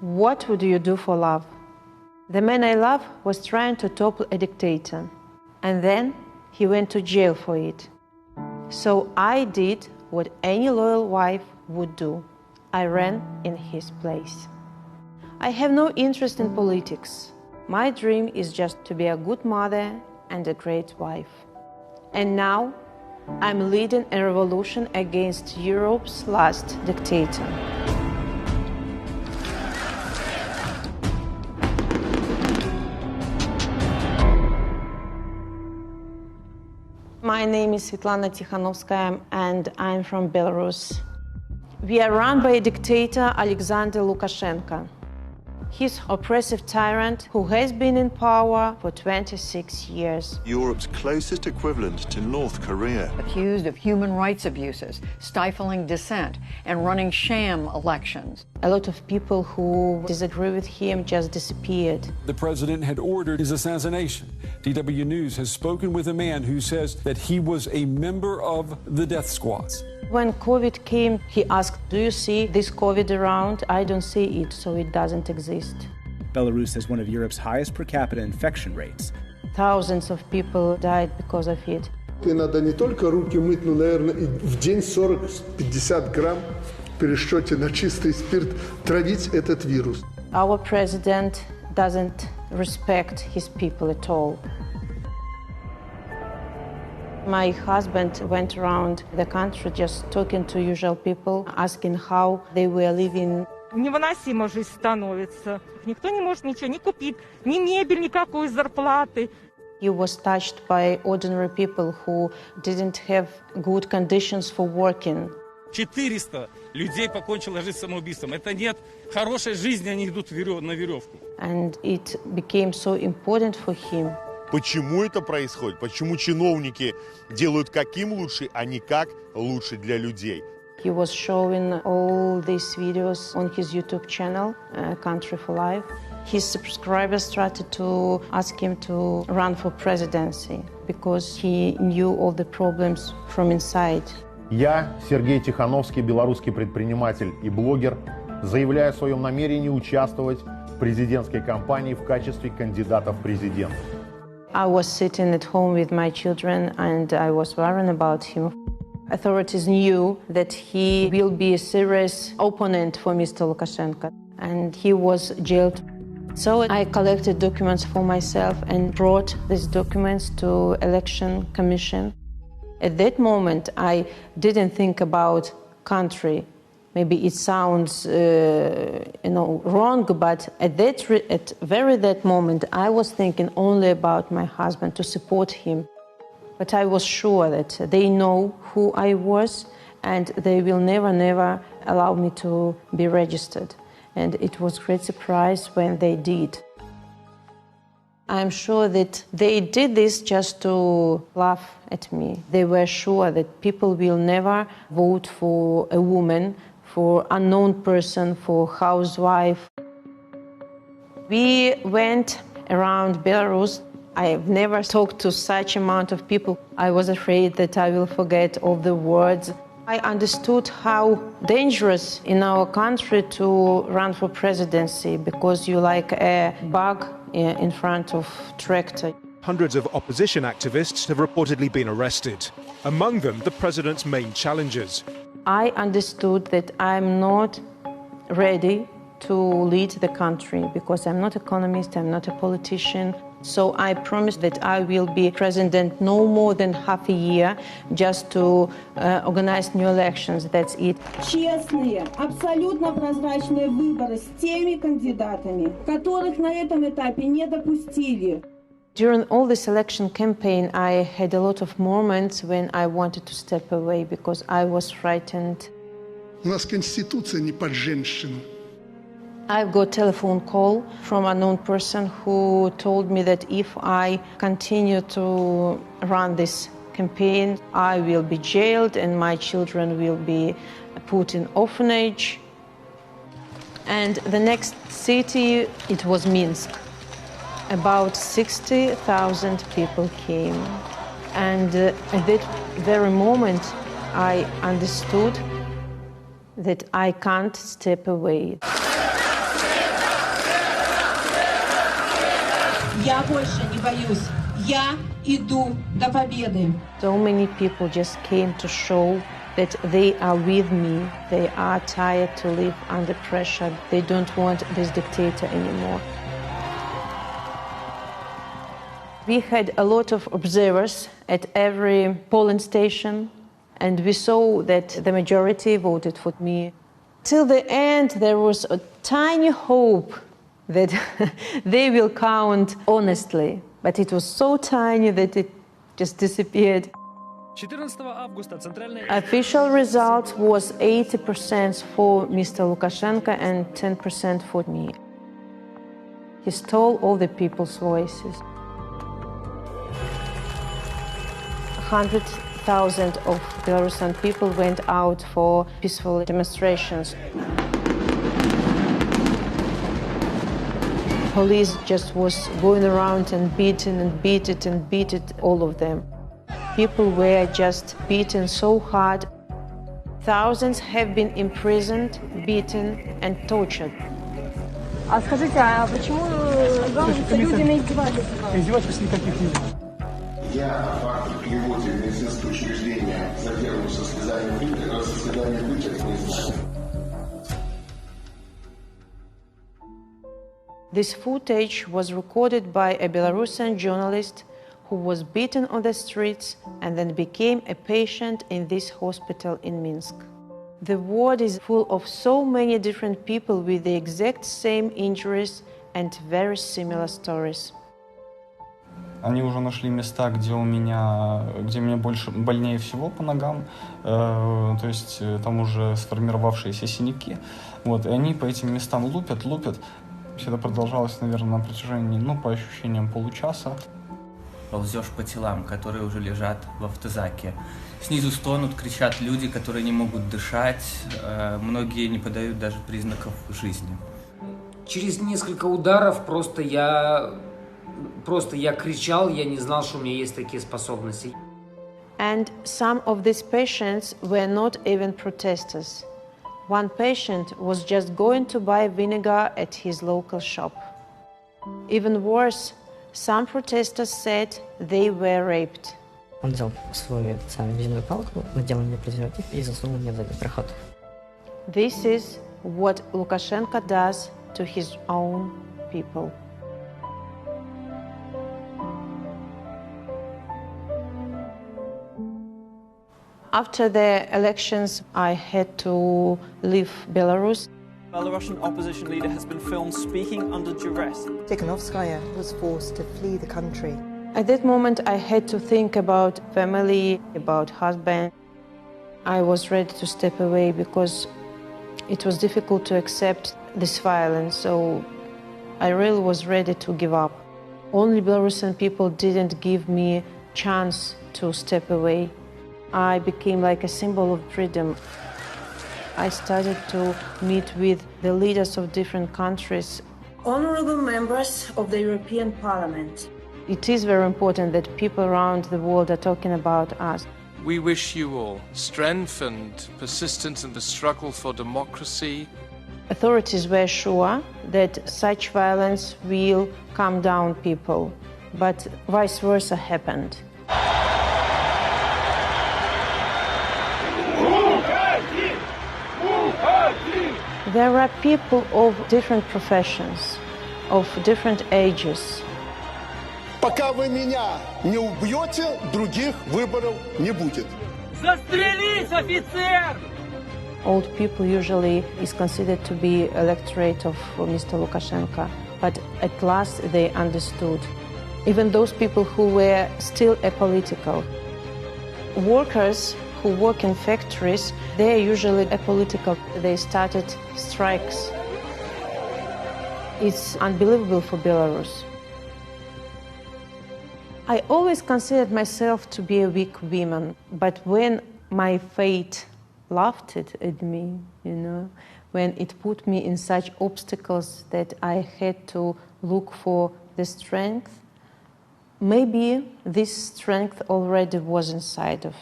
What would you do for love? The man I love was trying to topple a dictator, and then he went to jail for it. So I did what any loyal wife would do. I ran in his place. I have no interest in politics. My dream is just to be a good mother and a great wife. And now I'm leading a revolution against Europe's last dictator. My name is Svetlana Tikhanovskaya and I'm from Belarus. We are run by a dictator, Alexander Lukashenko. He's an oppressive tyrant who has been in power for 26 years. Europe's closest equivalent to North Korea. Accused of human rights abuses, stifling dissent, and running sham elections. A lot of people who disagree with him just disappeared. The president had ordered his assassination. DW News has spoken with a man who says that he was a member of the death squads. When COVID came, he asked, "Do you see this COVID around?" I don't see it, so it doesn't exist. Belarus has one of Europe's highest per capita infection rates. Thousands of people died because of it. И надо не только руки мыть, но, наверное, и в день 40-50 грамм в пересчете на чистый спирт травить этот вирус. Our president doesn't respect his people at all. My husband went around the country just talking to usual people, asking how they were living. Невыносимо жизнь становится. Никто не может ничего не купить, ни мебель, никакой зарплаты. He was touched by ordinary people who didn't have good conditions for working. 400 людей покончило жизнь самоубийством. Это нет хорошей жизни, они идут на веревку. And it became so important for him. Почему это происходит? Почему чиновники делают каким лучше, а не как лучше для людей? He was showing all these videos on his YouTube channel, Country for Life. His subscribers started to ask him to run for presidency because he knew all the problems from inside. Я, Сергей Тихановский, белорусский предприниматель и блогер, заявляю о своем намерении участвовать в президентской кампании в качестве кандидата в президенты. I was sitting at home with my children and I was worrying about him. Authorities knew that he will be a serious opponent for Mr. Lukashenko, and he was jailed. So I collected documents for myself and brought these documents to Election Commission. At that moment, I didn't think about country. Maybe it sounds, wrong, but at that moment, I was thinking only about my husband, to support him. But I was sure that they know who I was, and they will never allow me to be registered. And it was a great surprise when they did. I'm sure that they did this just to laugh at me. They were sure that people will never vote for a woman, for unknown person, for housewife. We went around Belarus. I've never talked to such amount of people. I was afraid that I will forget all the words. I understood how dangerous in our country to run for presidency because you're like a bug in front of tractor. Hundreds of opposition activists have reportedly been arrested. Among them, the president's main challengers. I understood that I'm not ready to lead the country because I'm not an economist, I'm not a politician. So I promised that I will be president no more than half a year just to organize new elections. That's it. Честные, абсолютно прозрачные выборы с теми кандидатами, которых на этом этапе не допустили. During all this election campaign, I had a lot of moments when I wanted to step away because I was frightened. У нас Конституция не под женщину. I got a telephone call from an unknown person who told me that if I continue to run this campaign, I will be jailed and my children will be put in orphanage. And the next city, it was Minsk. About 60,000 people came. And at that very moment, I understood that I can't step away. Я больше не боюсь. Я иду до победы. So many people just came to show that they are with me. They are tired to live under pressure. They don't want this dictator anymore. We had a lot of observers at every polling station, and we saw that the majority voted for me. Till the end, there was a tiny hope that they will count honestly, but it was so tiny that it just disappeared. Official result was 80% for Mr. Lukashenko and 10% for me. He stole all the people's voices. 100,000 of Belarusian people went out for peaceful demonstrations. Police just was going around and beating and beat it, all of them. People were just beaten so hard. Thousands have been imprisoned, beaten and tortured. А скажите, а почему жалуются людьми издевательства? Издевательств никаких нет. Я о факте переводе в медицинское учреждение задержан со слезанием пыток не знаю. This footage was recorded by a Belarusian journalist who was beaten on the streets and then became a patient in this hospital in Minsk. The ward is full of so many different people with the exact same injuries and very similar stories. Они уже нашли места, где мне больнее всего по ногам, то есть там уже сформировавшиеся синяки. Вот, и они по этим местам лупят. Все это продолжалось, наверное, на протяжении, по ощущениям, получаса. Ползешь по телам, которые уже лежат в автозаке. Снизу стонут, кричат люди, которые не могут дышать. Многие не подают даже признаков жизни. Через несколько ударов просто я кричал, я не знал, что у меня есть такие способности. And some of these patients were not even protesters. One patient was just going to buy vinegar at his local shop. Even worse, some protesters said they were raped. Он взял свою винную палку, надел на меня презерватив и засунул меня в проход. This is what Lukashenko does to his own people. After the elections, I had to leave Belarus. Belarusian opposition leader has been filmed speaking under duress. Tikhanovskaya was forced to flee the country. At that moment, I had to think about family, about husband. I was ready to step away because it was difficult to accept this violence, so I really was ready to give up. Only Belarusian people didn't give me a chance to step away. I became like a symbol of freedom. I started to meet with the leaders of different countries. Honorable members of the European Parliament. It is very important that people around the world are talking about us. We wish you all strength and persistence in the struggle for democracy. Authorities were sure that such violence will calm down people, but vice versa happened. There are people of different professions, of different ages. Пока вы меня не убьете, других выборов не будет. Застрелись, офицер! Old people usually is considered to be electorate of Mr. Lukashenko, but at last they understood. Even those people who were still apolitical. Workers who work in factories, they are usually apolitical. They started strikes. It's unbelievable for Belarus. I always considered myself to be a weak woman, but when my fate laughed at me, when it put me in such obstacles that I had to look for the strength, maybe this strength already was inside of me.